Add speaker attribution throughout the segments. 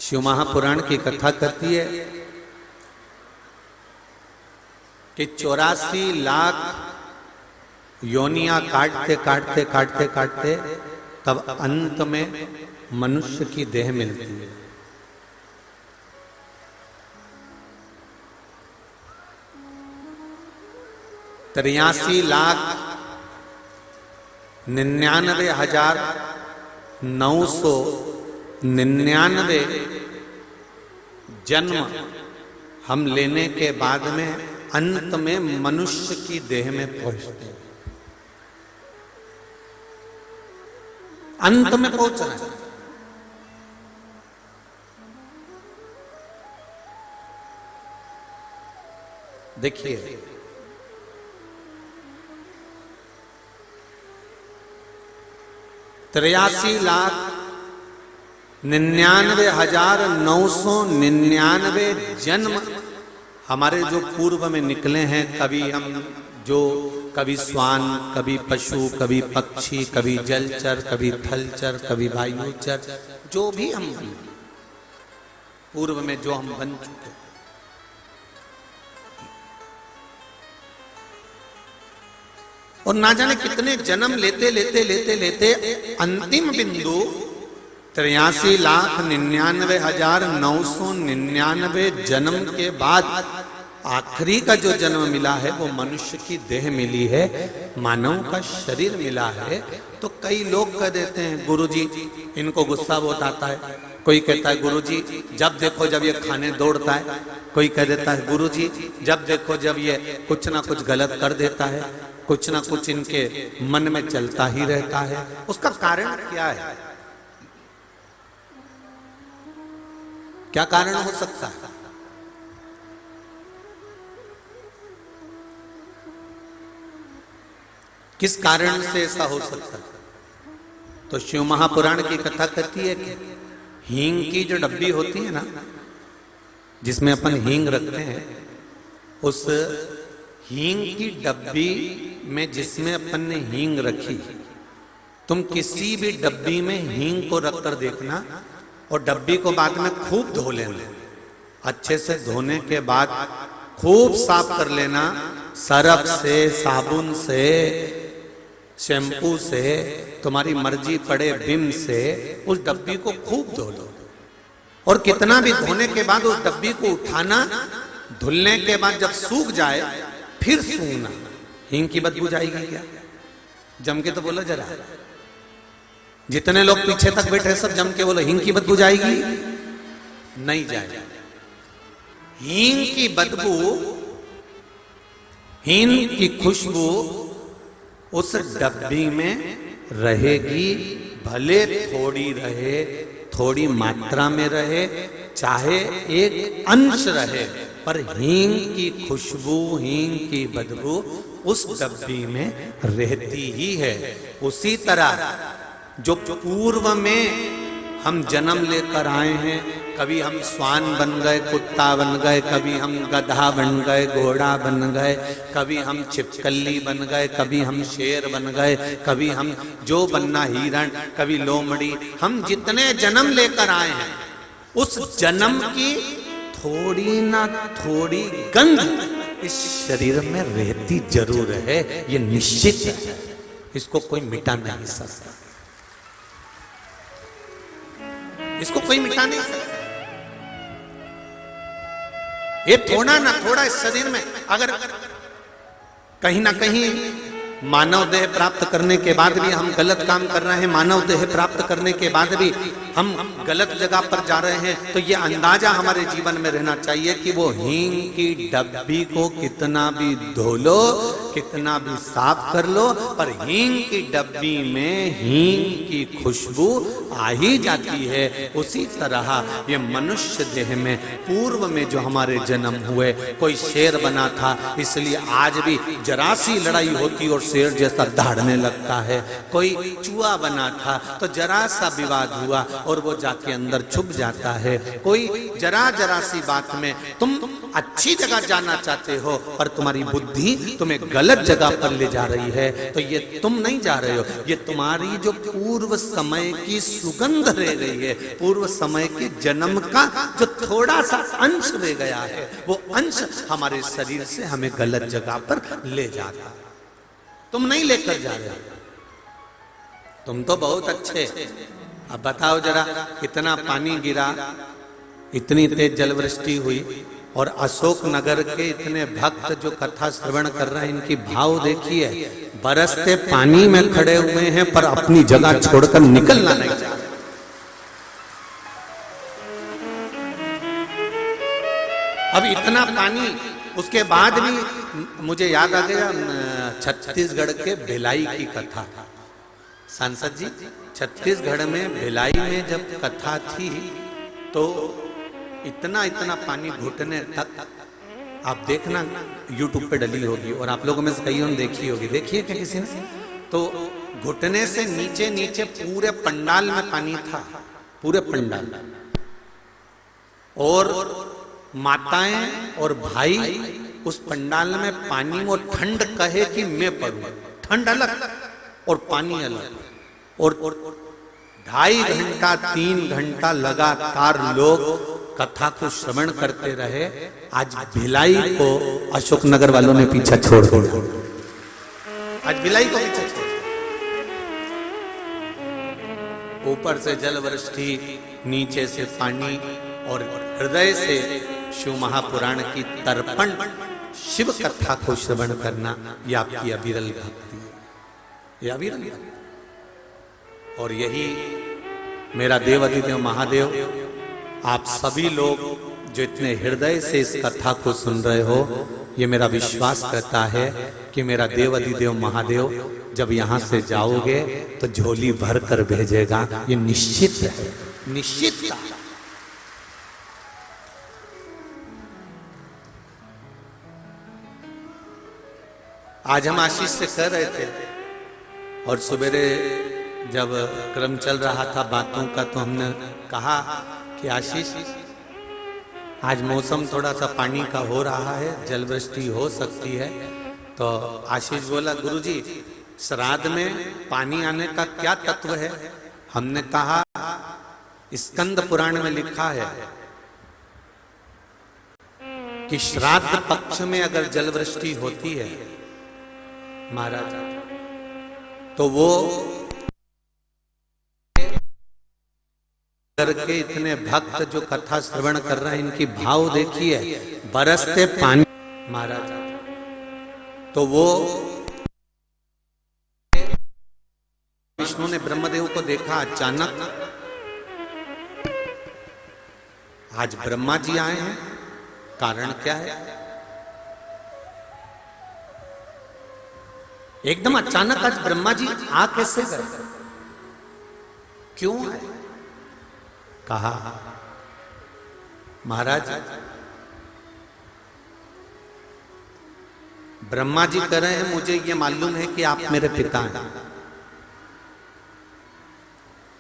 Speaker 1: शिव महापुराण की कथा कहती है कि 84 लाख योनियां काटते काटते काटते काटते तब अंत में मनुष्य की देह मिलती है। तिरासी लाख 99,999 जन्म हम लेने के बाद में अंत में मनुष्य की देह में पहुंचते हैं। अंत में पहुंचना है। देखिए, 83,99,999 जन्म हमारे जो पूर्व में निकले हैं। कभी स्वान, कभी पशु, कभी पक्षी, कभी जलचर, कभी थलचर, कभी वायुचर, जो भी हम बने पूर्व में जो हम बन चुके, और ना जाने कितने जन्म लेते लेते लेते लेते अंतिम बिंदु 83,99,999 जन्म के बाद आखिरी का जो जन्म मिला है वो मनुष्य की देह मिली है, मानव का शरीर मिला है। तो कई लोग कह देते हैं गुरुजी, इनको गुस्सा बहुत आता है। कोई कहता है गुरुजी जब देखो जब ये खाने दौड़ता है। कोई कह देता है गुरुजी जब देखो जब ये कुछ ना कुछ गलत कर देता है, कुछ ना कुछ इनके मन में चलता ही रहता है। उसका कारण क्या है? क्या कारण हो सकता है? किस कारण से ऐसा हो सकता है? तो शिव महापुराण की कथा कहती है कि हींग की जो डब्बी होती है ना, जिसमें अपन हींग रखते हैं, उस हींग की डब्बी में जिसमें अपन ने हींग रखी, तुम किसी भी डब्बी में हींग को रखकर देखना और डब्बी को बाद में खूब धो लेना। अच्छे से धोने के बाद खूब साफ कर लेना, सरफ से, साबुन से, शैम्पू से, तुम्हारी मर्जी पड़े विम से उस डब्बी को खूब धो लो। और कितना भी धोने के बाद उस डब्बी को उठाना, धुलने के बाद जब सूख जाए फिर सूंघना। हींग की बदबू जाएगी क्या? जम के तो बोलो जरा। जितने लोग पीछे तक बैठे सब जम के बोलो, हींग की बदबू जाएगी? नहीं जाएगी। हींग की बदबू, हींग की खुशबू उस डब्बी में रहेगी, भले थोड़ी रहे, थोड़ी मात्रा में रहे, चाहे एक अंश रहे, पर हींग की खुशबू, हींग की बदबू उस डब्बी में रहती ही है। उसी तरह जो पूर्व में हम जन्म लेकर आए हैं, कभी हम स्वान बन गए, कुत्ता बन गए, कभी हम गधा बन गए, घोड़ा बन गए, कभी हम छिपकली बन गए, कभी हम शेर बन गए, कभी हम जो बनना हिरण, कभी लोमड़ी, हम जितने जन्म लेकर आए हैं उस जन्म की थोड़ी ना थोड़ी गंध इस शरीर में रहती जरूर है। ये निश्चित है, इसको कोई मिटा नहीं सकता, इसको कोई मिटा नहीं सकता। ये थोड़ा ना थोड़ा इस शरीर में, अगर कहीं ना कहीं मानव देह प्राप्त करने के बाद भी हम गलत काम कर रहे हैं, मानव देह प्राप्त करने के बाद भी हम गलत जगह पर जा रहे हैं, तो ये अंदाजा हमारे जीवन में रहना चाहिए कि वो हींग की डब्बी को कितना भी धो लो, कितना भी साफ कर लो, पर हींग की डब्बी में हींग की खुशबू आ ही जाती है। उसी तरह ये मनुष्य देह में पूर्व में जो हमारे जन्म हुए, कोई शेर बना था इसलिए आज भी जरा सी लड़ाई होती और शेर जैसा दहाड़ने लगता है। कोई चूहा बना था तो जरा सा विवाद हुआ और वो जाके अंदर छुप जाता है। कोई जरा जरा सी बात में तुम अच्छी जगह जाना चाहते हो और तुम्हारी बुद्धि तुम्हें गलत जगह पर ले जा रही है, तो ये तुम नहीं जा रहे हो, ये तुम्हारी जो पूर्व समय की सुगंध रह गई है, पूर्व समय के जन्म का जो थोड़ा सा अंश रह गया है, वो अंश हमारे शरीर से हमें गलत जगह पर ले जाता। तुम नहीं लेकर जा रहे हो, तुम तो बहुत अच्छे। अब बताओ जरा, इतना पानी गिरा, इतनी तेज जलवृष्टि हुई और अशोक नगर के इतने भक्त जो कथा श्रवण कर रहे हैं, इनकी भाव देखिए, बरसते पानी में खड़े हुए हैं पर अपनी जगह छोड़कर निकलना नहीं चाह रहे। अब इतना पानी, उसके बाद भी मुझे याद आ गया छत्तीसगढ़ के भिलाई की कथा। सांसद जी, छत्तीसगढ़ में भिलाई में जब कथा थी तो इतना इतना पानी घुटने तक, आप देखना YouTube पे डली होगी और आप लोगों में से कईयों ने देखी होगी, देखिए क्या किसी ने? तो घुटने से नीचे नीचे पूरे पंडाल में पानी था, पूरे पंडाल, और माताएं और भाई उस पंडाल में पानी, वो ठंड कहे कि मैं पड़ूं, ठंड अलग और पानी अलग, और 2.5 घंटा 3 घंटा लगातार लोग कथा को श्रवण करते रहे। आज भिलाई को अशोकनगर वालों ने पीछा छोड़ दिया, आज भिलाई को पीछा छोड़ दिया। ऊपर से जलवृष्टि, नीचे से पानी, और हृदय से शिव महापुराण की तर्पण शिव कथा को श्रवण करना, ये आपकी अविरल भक्ति है, ये अविरल भक्ति। और यही मेरा देव अधिदेव महादेव, आप सभी लोग जो इतने हृदय से इस कथा को सुन रहे हो, ये मेरा विश्वास करता है कि मेरा देव अधिदेव महादेव जब यहाँ से जाओगे तो झोली भर कर भेजेगा, ये निश्चित है, निश्चित। आज हम आशीष से कह रहे थे, और सवेरे जब क्रम चल रहा था बातों का, तो हमने कहा कि आशीष, आज मौसम थोड़ा सा पानी का हो रहा है, जलवृष्टि हो सकती है। तो आशीष बोला, गुरुजी श्राद्ध में पानी आने का क्या तत्व है? हमने कहा स्कंद पुराण में लिखा है कि श्राद्ध पक्ष में अगर जलवृष्टि होती है महाराज, तो वो करके इतने भक्त जो कथा श्रवण कर रहे हैं, इनकी भाव देखिए, बरसते पानी महाराज, तो वो विष्णु ने ब्रह्मदेव को देखा अचानक। आज ब्रह्मा जी आए हैं, कारण क्या है? एकदम अचानक आज ब्रह्मा जी आ कैसे गए, क्यों आए? कहा महाराज, ब्रह्मा जी कह रहे हैं, मुझे ये मालूम है कि आप मेरे पिता हैं।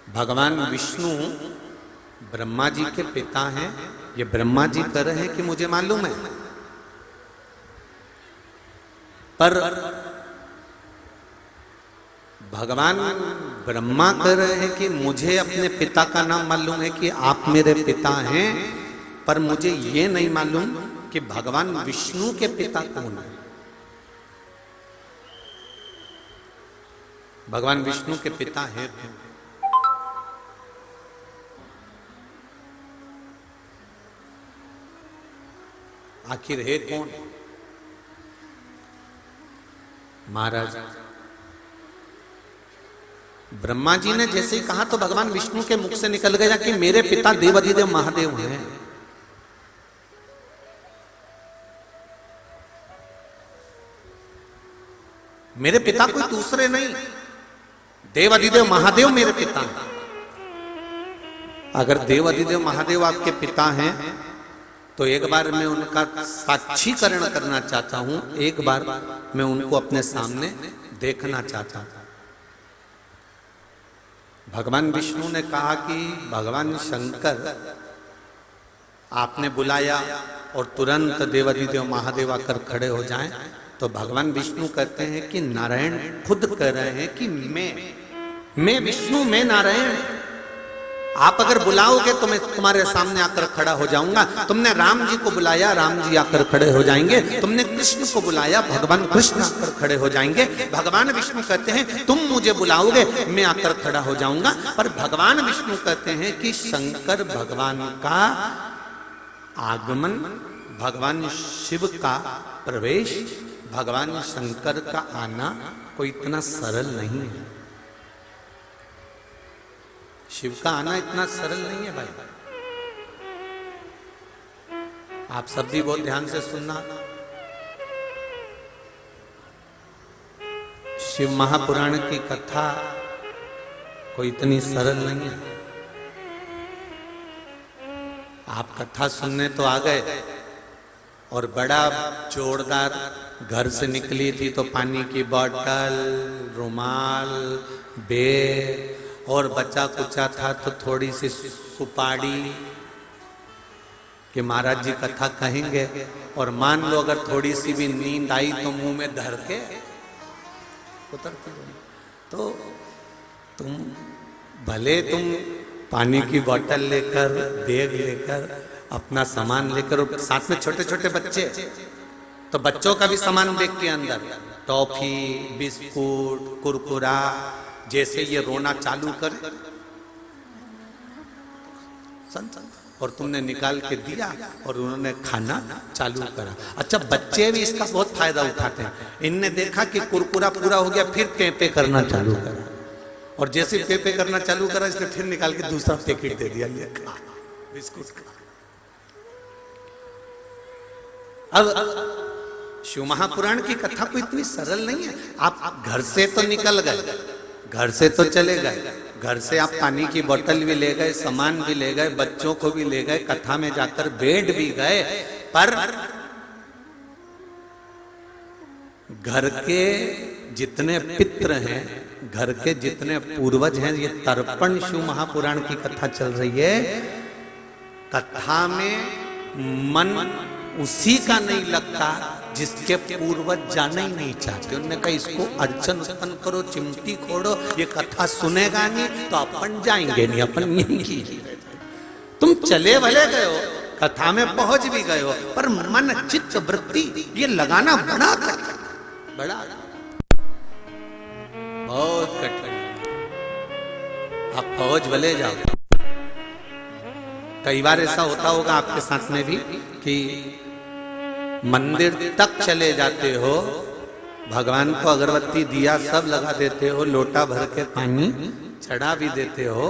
Speaker 1: भगवान विष्णु ब्रह्मा जी के पिता हैं, ये ब्रह्मा जी कह रहे हैं कि मुझे मालूम है, पर भगवान ब्रह्मा कह रहे हैं कि मुझे अपने पिता का नाम मालूम है कि आप मेरे पिता हैं, पर मुझे ये नहीं मालूम कि भगवान विष्णु के पिता कौन है। भगवान विष्णु के पिता हैं कौन? आखिर है कौन? महाराज, ब्रह्मा जी ने जैसे ही कहा तो भगवान विष्णु के मुख से निकल गया कि मेरे पिता देवाधिदेव महादेव हैं। मेरे पिता कोई दूसरे नहीं, देवाधिदेव महादेव मेरे पिता हैं। अगर देवाधिदेव महादेव आपके पिता हैं तो एक बार मैं उनका साक्षीकरण करना चाहता हूं, एक बार मैं उनको अपने सामने देखना चाहता हूं। भगवान विष्णु ने कहा कि भगवान शंकर आपने बुलाया और तुरंत देवाधिदेव महादेव आकर खड़े हो जाएं, तो भगवान विष्णु कहते हैं कि नारायण खुद कह रहे हैं कि मैं विष्णु, मैं नारायण, आप अगर बुलाओगे तो मैं तुम्हारे सामने आकर खड़ा हो जाऊंगा। तुमने राम जी को बुलाया, राम जी आकर खड़े हो जाएंगे। तुमने कृष्ण को बुलाया, भगवान कृष्ण आकर खड़े हो जाएंगे। भगवान विष्णु कहते हैं तुम मुझे बुलाओगे, मैं आकर खड़ा हो जाऊंगा। पर भगवान विष्णु कहते हैं कि शंकर भगवान का आगमन, भगवान शिव का प्रवेश, भगवान शंकर का आना कोई इतना सरल नहीं है। शिव का आना इतना सरल नहीं है भाई। आप सब भी बहुत ध्यान से सुनना। शिव महापुराण की कथा कोई इतनी सरल नहीं है। आप कथा सुनने तो आ गए और बड़ा जोरदार घर से निकली थी तो पानी की बोतल, रुमाल, बेग और बचा कुचा था तो थोड़ी सी सुपारी कि महाराज जी कथा कहेंगे, और मान लो अगर थोड़ी सी भी नींद आई तो मुंह में धर के उतरती। तो तुम भले तुम पानी की बोतल लेकर, बैग लेकर, अपना सामान लेकर, और साथ में छोटे छोटे बच्चे, तो बच्चों का भी सामान बैग के अंदर, टॉफी, बिस्कुट, कुरकुरा, जैसे ये रोना चालू करे और तुमने निकाल के दिया और उन्होंने खाना चालू करा। अच्छा, बच्चे भी इसका बहुत फायदा उठाते हैं। इनने देखा कि कुरकुरा पूरा हो गया, फिर पेपे करना चालू करा, और जैसे पेपे करना चालू करा इसने फिर निकाल के दूसरा पैकेट दे दिया, लिया खा बिस्कुट का। अब शिव महापुराण की कथा को इतनी सरल नहीं है। आप घर से तो निकल गए, घर से तो चले गए, घर से आप पानी की बोतल भी ले गए, सामान भी ले गए, बच्चों को भी ले गए, कथा में जाकर बैठ भी गए, पर घर के जितने पितृ हैं, घर के जितने पूर्वज हैं, ये तर्पण शिव महापुराण की कथा चल रही है। कथा में मन उसी का नहीं लगता जिसके पूर्वज जाना ही नहीं चाहते। उन्होंने कहा इसको अड़चन उत्पन्न करो, चिमटी खोड़ो, ये कथा सुनेगा नहीं तो अपन जाएंगे नहीं, अपन यहीं की। तुम चले भले गए हो, कथा में पहुंच भी गए हो, पर मन चित्त वृत्ति ये लगाना बड़ा कठिन, बड़ा बहुत कठिन। आप पहुंच भले जाओ। कई बार ऐसा होता होगा आपके साथ में भी कि मंदिर तक चले जाते हो, भगवान को अगरबत्ती दिया सब लगा देते हो, लोटा भर के पानी चढ़ा भी देते हो,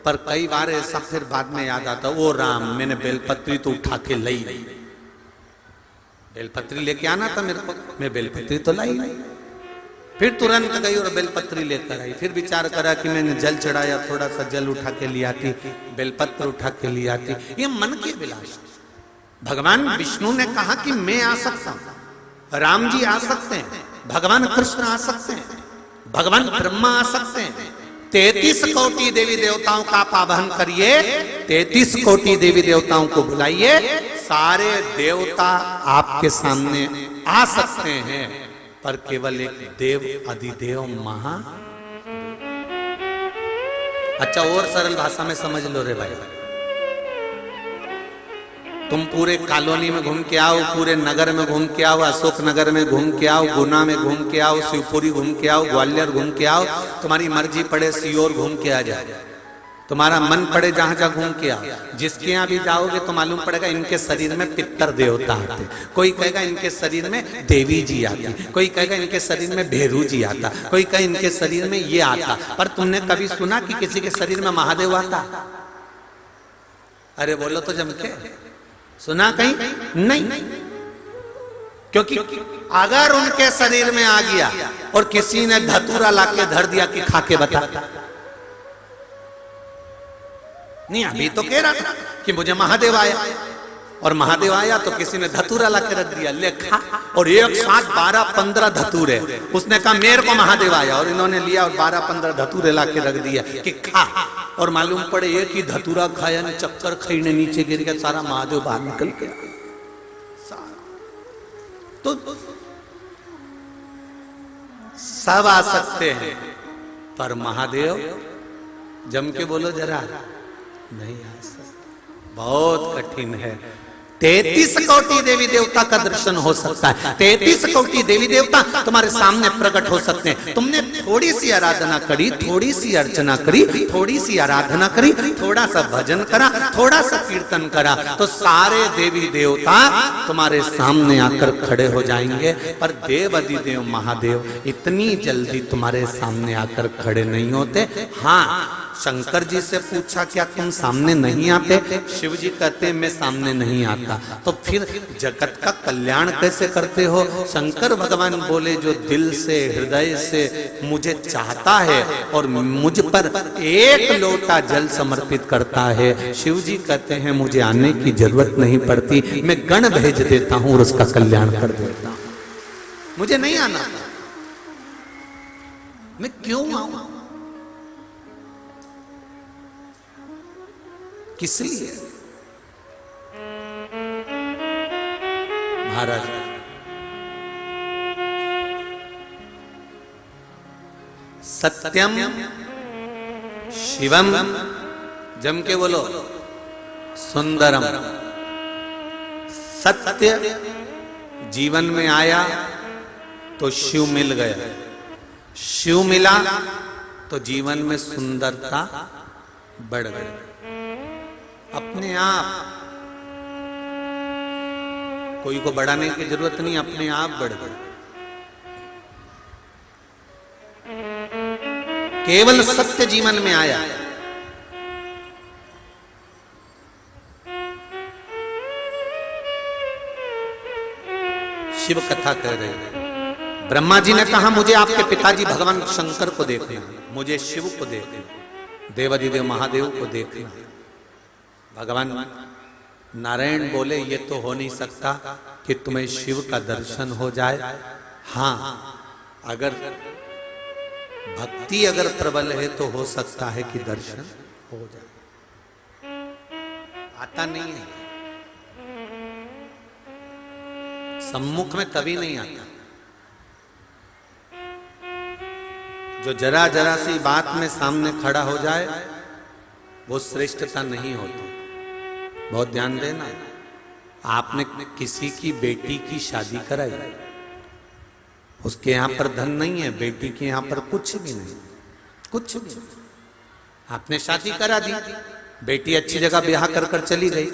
Speaker 1: पर कई बार ऐसा फिर बाद में याद आता, ओ राम, मैंने बेलपत्री तो उठा के लाई, बेलपत्री लेके आना था मेरे को, मैं बेलपत्री तो लाई नहीं। फिर तुरंत गई और बेलपत्री लेकर आई। फिर विचार करा कि मैंने जल चढ़ाया, थोड़ा सा जल उठा के ले आती, बेलपत्र उठा के ले आती। ये मन की अभिलाषा। भगवान विष्णु ने कहा कि मैं आ सकता हूं, राम जी आ सकते हैं, भगवान कृष्ण आ सकते हैं, भगवान ब्रह्मा आ सकते हैं। 33 कोटि देवी देवताओं का आप आवाहन करिए, 33 कोटि देवी देवताओं को बुलाइए, सारे देवता आपके सामने आ सकते हैं, पर केवल एक देव अधिदेव महा। अच्छा, और सरल भाषा में समझ लो रे भाई, तुम पूरे कॉलोनी में घूम के आओ, पूरे नगर में घूम के आओ, अशोक नगर में घूम के आओ, गुना में घूम के आओ, शिवपुरी घूम के आओ, ग्वालियर घूम के आओ, तुम्हारी मर्जी पड़े सीओर घूम के आ जाए, तुम्हारा मन पड़े जहां जहां घूम के आओ। जिसके यहाँ भी जाओगे तो मालूम पड़ेगा इनके शरीर में पितर देवता आते, कोई कहेगा इनके शरीर में देवी जी आती, कोई कहेगा इनके शरीर में भैरू जी आता, कोई कहे इनके शरीर में ये आता। पर तुमने कभी सुना कि किसी के शरीर में महादेव आता? अरे बोलो तो जम के, सुना कहीं? नहीं। क्योंकि अगर उनके शरीर में आ गया और किसी ने धतूरा लाके धर दिया कि खा के बता, नहीं, अभी तो कह रहा था कि मुझे महादेव आया, और महादेव आया तो किसी ने धतूरा ला के रख दिया, ले खा। और एक साथ 12-15 धतूरे, उसने कहा मेरे को महादेव आया, और इन्होंने लिया और 12-15 धतूरे ला के रख दिया कि खा। और मालूम पड़े एक ही धतूरा खाया ने चक्कर खाई ने नीचे गिर गया, सारा महादेव बाहर निकल गया। तो सब आ सकते हैं, पर महादेव जम के बोलो जरा, नहीं आ सकते, बहुत कठिन है। 33 कोटि देवी देवता का दर्शन हो सकता है, 33 कोटि देवी देवता तुम्हारे सामने प्रकट हो सकते हैं। तुमने थोड़ी सी आराधना करी, थोड़ी सी अर्चना करी, थोड़ी सी आराधना करी, थोड़ा सा भजन करा, थोड़ा सा कीर्तन करा, तो सारे देवी देवता तुम्हारे सामने आकर खड़े हो जाएंगे। पर देव अधिदेव महादेव इतनी जल्दी तुम्हारे सामने आकर खड़े नहीं होते। हाँ, शंकर जी से पूछा क्या तुम सामने नहीं आते? शिव जी कहते मैं सामने नहीं आता। तो फिर जगत का कल्याण कैसे करते हो? शंकर भगवान बोले जो दिल से हृदय से मुझे चाहता है और मुझ पर एक लोटा जल समर्पित करता है, शिव जी कहते हैं मुझे आने की जरूरत नहीं पड़ती, मैं गण भेज देता हूं और उसका कल्याण कर देता हूं, मुझे नहीं आना, मैं क्यों आऊं? किस लिए? महाराज सत्यम शिवम, जम के बोलो, सुंदरम। सत्य जीवन में आया तो शिव मिल गया, शिव मिला तो जीवन में सुंदरता बढ़ गई। अपने आप, कोई को बढ़ाने की जरूरत नहीं, अपने आप बढ़ गए। केवल सत्य जीवन में आया। शिव कथा कह रहे हैं, ब्रह्मा जी ने कहा मुझे आपके पिताजी भगवान शंकर को देखना, मुझे शिव को देखना, देवाधिदेव महादेव को देखना। भगवान नारायण बोले ये तो हो नहीं सकता कि तुम्हें शिव का दर्शन हो जाए। हाँ, अगर भक्ति अगर प्रबल है तो हो सकता है कि दर्शन हो जाए, आता नहीं है, सम्मुख में कभी नहीं आता। जो जरा जरा सी बात में सामने खड़ा हो जाए वो श्रेष्ठता नहीं होती। बहुत ध्यान देना, आपने किसी की बेटी की शादी कराई, उसके यहां पर धन नहीं है, बेटी के यहां पर कुछ भी नहीं, कुछ भी। आपने शादी करा दी, बेटी अच्छी जगह ब्याह कर कर चली गई,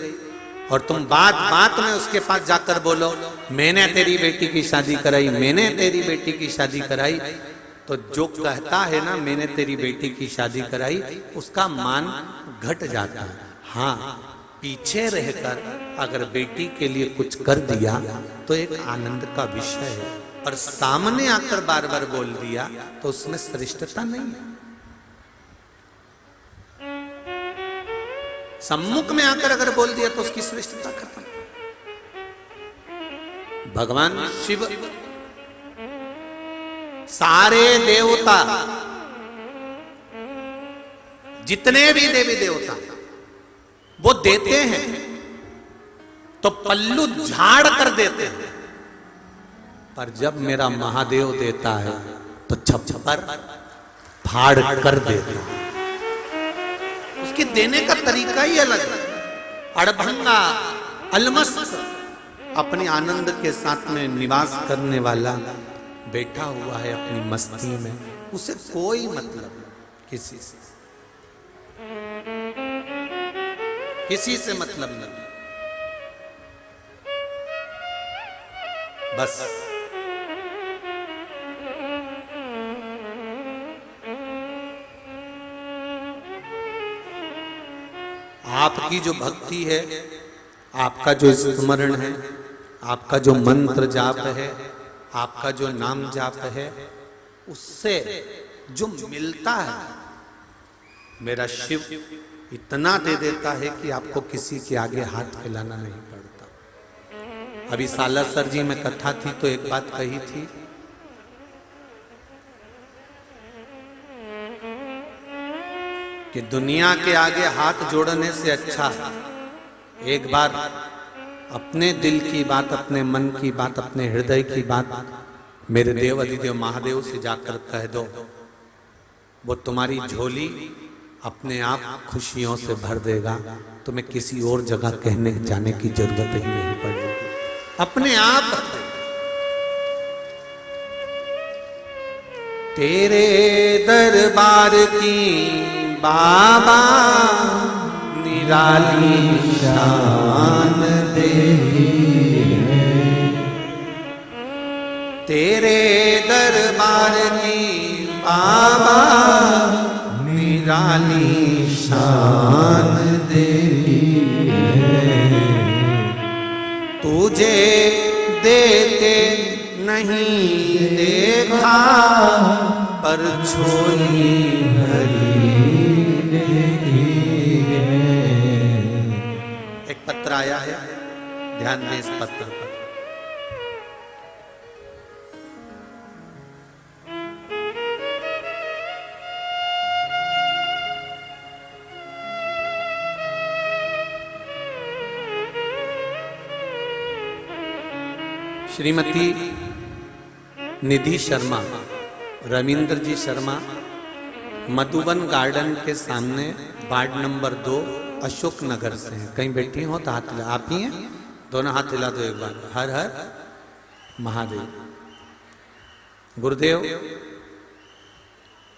Speaker 1: और तुम बात बात में उसके पास जाकर बोलो मैंने तेरी बेटी की शादी कराई, मैंने तेरी बेटी की शादी कराई, तो जो कहता है ना मैंने तेरी बेटी की शादी कराई, उसका मान घट जाता है। हाँ, पीछे रहकर अगर बेटी के लिए कुछ कर दिया तो एक आनंद का विषय है, और सामने आकर बार बार बोल दिया तो उसमें श्रेष्ठता नहीं है। सम्मुख में आकर अगर बोल दिया तो उसकी श्रेष्ठता खत्म। भगवान शिव, सारे देवता, जितने भी देवी देवता वो देते हैं तो पल्लू झाड़ कर देते हैं, पर जब मेरा महादेव देता है तो छप्पर फाड़ कर देता है। उसके देने का तरीका ही अलग है। अड़भंगा, अलमस्त, अपने आनंद के साथ में निवास करने वाला बैठा हुआ है अपनी मस्ती में, उसे कोई मतलब किसी से, किसी से मतलब नहीं, बस आपकी जो भक्ति है, आपका जो स्मरण है, आपका जो मंत्र जाप है, आपका जो नाम जाप है, उससे जो मिलता है मेरा शिव इतना दे देता है कि आपको किसी के आगे हाथ फैलाना नहीं पड़ता। अभी सालासर जी में कथा थी तो एक बात कही थी, कि दुनिया के आगे हाथ जोड़ने से अच्छा एक बार अपने दिल की बात, अपने मन की बात, अपने हृदय की बात मेरे देव अधिदेव महादेव से जाकर कह दो, वो तुम्हारी झोली अपने आप खुशियों से भर देगा। तुम्हें किसी और जगह कहने जाने की जरूरत ही नहीं पड़ेगी, अपने आप। तेरे दरबार की बाबा निराली शान तेरी है, तेरे दरबार की बाबा निराली शान तेरी है। तुझे देते नहीं देखा पर झोली भरी है। एक पत्र आया है, ध्यान दें इस पत्र पर। श्रीमती निधि शर्मा, रविंद्र जी शर्मा, मधुबन गार्डन के सामने वार्ड नंबर 2 अशोक नगर से हैं। कहीं बैठी हो तो हाथ हिला, आप ही हैं? दोनों हाथ हिला दो एक बार। हर हर महादेव। गुरुदेव,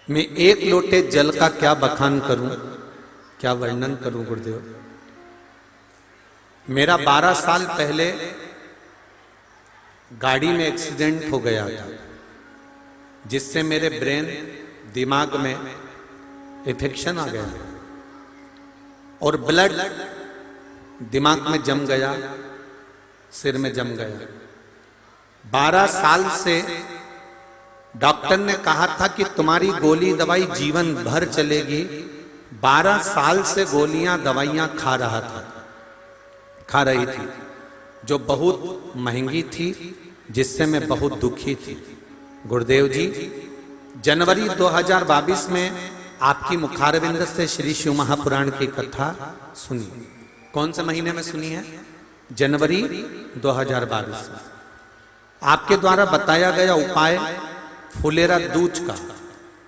Speaker 1: मैं एक लोटे जल का क्या बखान करूं, क्या वर्णन करूं गुरुदेव। मेरा 12 साल पहले गाड़ी में एक्सीडेंट हो गया था, जिससे मेरे ब्रेन, दिमाग में इन्फेक्शन आ गया और ब्लड दिमाग में जम गया, सिर में जम गया। 12 साल से डॉक्टर ने कहा था कि तुम्हारी गोली दवाई जीवन भर चलेगी। 12 साल से गोलियां दवाइयां खा रही थी, जो बहुत महंगी थी, जिससे मैं बहुत दुखी थी। गुरुदेव जी, जनवरी 2022 में आपकी मुखारविंद से श्री शिव महापुराण की कथा सुनी। कौन से महीने में सुनी है? जनवरी 2022 में। आपके द्वारा बताया गया उपाय फुलेरा दूज का,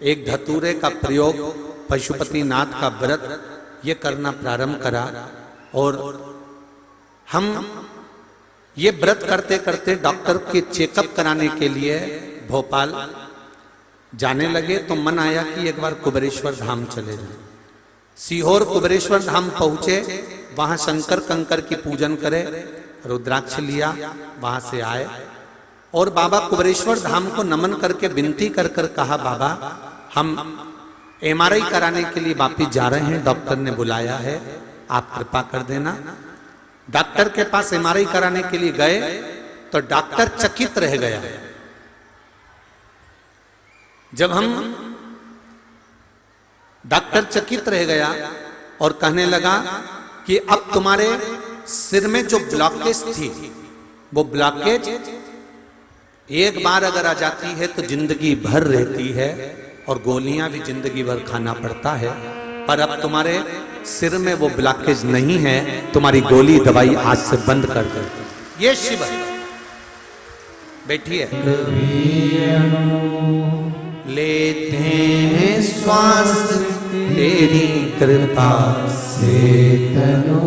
Speaker 1: एक धतूरे का प्रयोग, पशुपति नाथ का व्रत, ये करना प्रारंभ करा। और हम ये व्रत करते करते डॉक्टर के चेकअप कराने के लिए भोपाल जाने लगे, तो मन आया कि एक बार कुबेरेश्वर धाम चले जाएं। सीहोर कुबेरेश्वर धाम पहुंचे, वहां शंकर कंकर की पूजन करे, रुद्राक्ष लिया, वहां से आए और बाबा कुबेरेश्वर धाम को नमन करके विनती कर कर कहा, बाबा हम MRI कराने के लिए वापिस जा रहे हैं, डॉक्टर ने बुलाया है, आप कृपा कर देना। डॉक्टर के पास MRI कराने के लिए गए तो डॉक्टर चकित रह गया। जब हम डॉक्टर चकित रह गया और कहने लगा कि अब तुम्हारे सिर में जो ब्लॉकेज थी, वो ब्लॉकेज एक बार अगर आ जाती है तो जिंदगी भर रहती है और गोलियां भी जिंदगी भर खाना पड़ता है, पर अब तुम्हारे सिर में वो ब्लॉकेज नहीं है, तुम्हारी गोली दवाई आज से बंद कर दो। ये शिव है। बैठिए। लेते हैं श्वास तेरी कृपा से तनु,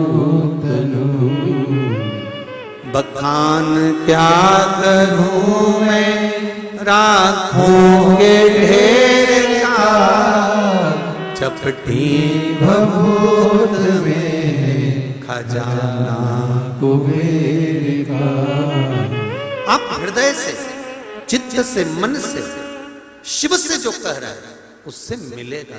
Speaker 1: बखान क्या करूं मैं राखों के ढेर का, चपटी भभूत में खजाना कुबेर का। आप हृदय से, चित्त से, मन से शिव से जो कह रहा है उससे मिलेगा।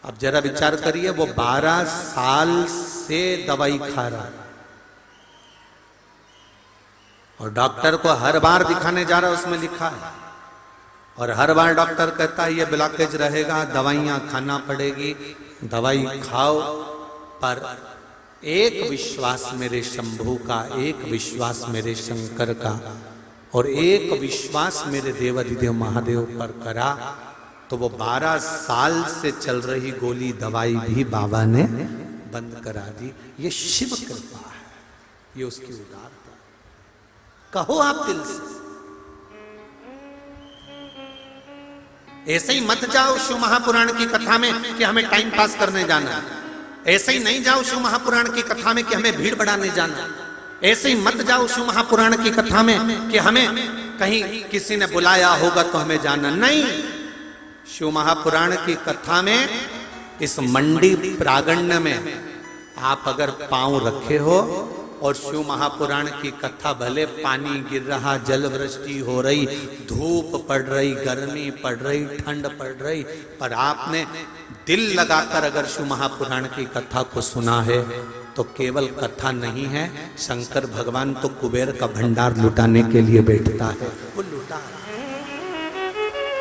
Speaker 1: अब जरा विचार करिए, वो 12 साल से दवाई खा रहा है और डॉक्टर को हर बार दिखाने जा रहा है, उसमें लिखा है, और हर बार डॉक्टर कहता है ये ब्लॉकेज रहेगा, दवाइयां खाना पड़ेगी, दवाई खाओ, पर एक विश्वास मेरे शंभू का, एक विश्वास मेरे शंकर का, और एक विश्वास मेरे देवाधिदेव महादेव पर करा तो वो 12 साल से चल रही गोली दवाई भी बाबा ने बंद करा दी। ये शिव कृपा है, ये उसकी उदारता। कहो आप दिल से, ऐसे ही मत जाओ शिव महापुराण की कथा में कि हमें टाइम पास करने जाना है। ऐसे ही नहीं जाओ शिव महापुराण की कथा में कि हमें भीड़ बढ़ाने जाना। ऐसे ही मत जाओ शिव महापुराण की कथा में कि हमें कहीं किसी ने बुलाया होगा तो हमें जाना। नहीं, शिव महापुराण की कथा में, इस मंडी प्रागण्य में आप अगर पांव रखे हो और शिव महापुराण की कथा, भले पानी गिर रहा, जल वृष्टि हो रही, धूप पड़ रही, गर्मी पड़ रही, ठंड पड़ रही, पर आपने दिल लगाकर अगर शिव महापुराण की कथा को सुना है तो केवल कथा नहीं है, शंकर भगवान तो कुबेर का भंडार लुटाने के लिए बैठता है, वो लुटा है।